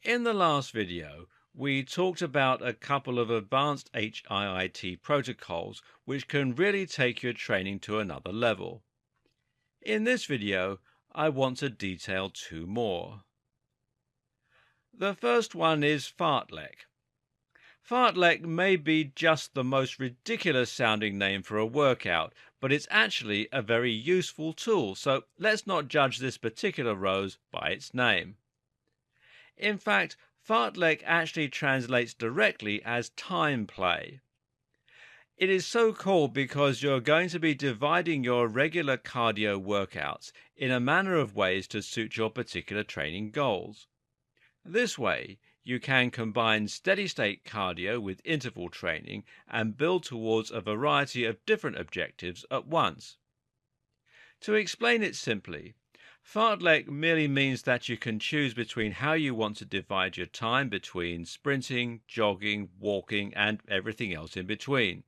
In the last video, we talked about a couple of advanced HIIT protocols which can really take your training to another level. In this video, I want to detail two more. The first one is fartlek. Fartlek may be just the most ridiculous sounding name for a workout, but it's actually a very useful tool, so let's not judge this particular pose by its name. In fact, fartlek actually translates directly as time play. It is so called because you're going to be dividing your regular cardio workouts in a manner of ways to suit your particular training goals. This way, you can combine steady-state cardio with interval training and build towards a variety of different objectives at once. To explain it simply, fartlek merely means that you can choose between how you want to divide your time between sprinting, jogging, walking, and everything else in between.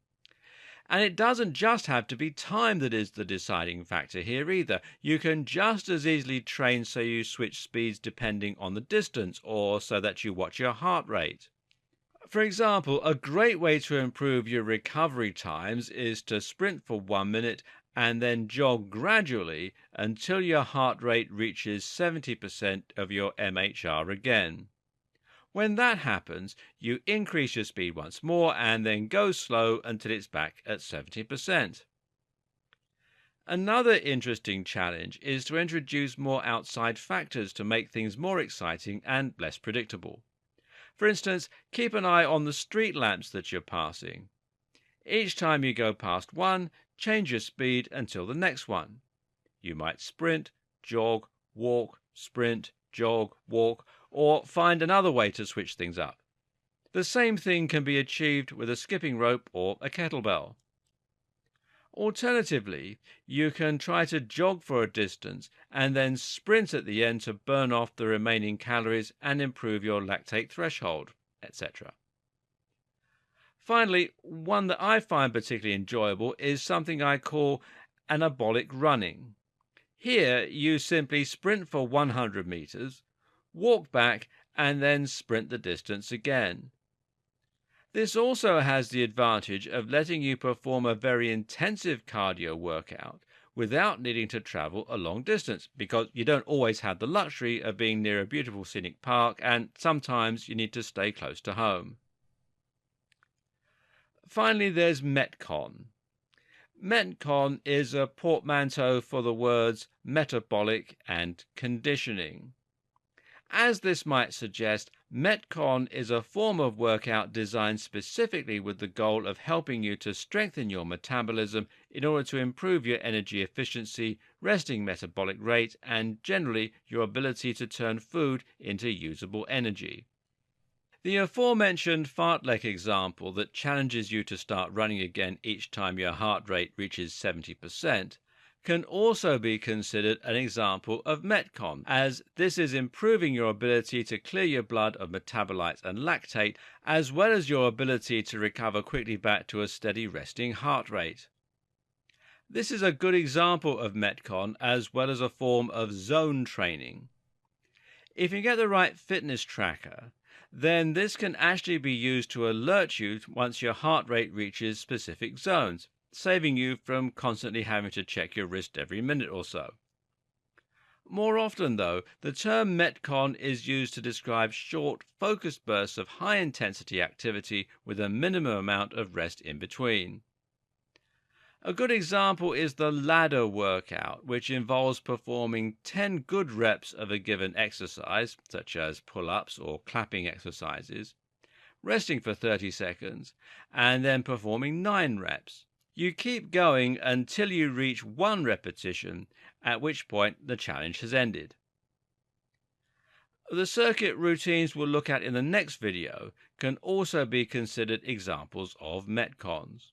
And it doesn't just have to be time that is the deciding factor here either. You can just as easily train so you switch speeds depending on the distance, or so that you watch your heart rate. For example, a great way to improve your recovery times is to sprint for 1 minute and then jog gradually until your heart rate reaches 70% of your MHR again. When that happens, you increase your speed once more and then go slow until it's back at 70%. Another interesting challenge is to introduce more outside factors to make things more exciting and less predictable. For instance, keep an eye on the street lamps that you're passing. Each time you go past one, change your speed until the next one. You might sprint, jog, walk, sprint, jog, walk, or find another way to switch things up. The same thing can be achieved with a skipping rope or a kettlebell. Alternatively, you can try to jog for a distance and then sprint at the end to burn off the remaining calories and improve your lactate threshold, etc. Finally, one that I find particularly enjoyable is something I call anabolic running. Here, you simply sprint for 100 meters, walk back, and then sprint the distance again. This also has the advantage of letting you perform a very intensive cardio workout without needing to travel a long distance, because you don't always have the luxury of being near a beautiful scenic park, and sometimes you need to stay close to home. Finally, there's Metcon. Metcon is a portmanteau for the words metabolic and conditioning. As this might suggest, Metcon is a form of workout designed specifically with the goal of helping you to strengthen your metabolism in order to improve your energy efficiency, resting metabolic rate, and generally your ability to turn food into usable energy. The aforementioned fartlek example that challenges you to start running again each time your heart rate reaches 70% can also be considered an example of Metcon, as this is improving your ability to clear your blood of metabolites and lactate, as well as your ability to recover quickly back to a steady resting heart rate. This is a good example of Metcon as well as a form of zone training. If you get the right fitness tracker, then this can actually be used to alert you once your heart rate reaches specific zones, saving you from constantly having to check your wrist every minute or so. More often, though, the term Metcon is used to describe short, focused bursts of high-intensity activity with a minimum amount of rest in between. A good example is the ladder workout, which involves performing 10 good reps of a given exercise, such as pull-ups or clapping exercises, resting for 30 seconds, and then performing 9 reps. You keep going until you reach 1 repetition, at which point the challenge has ended. The circuit routines we'll look at in the next video can also be considered examples of Metcons.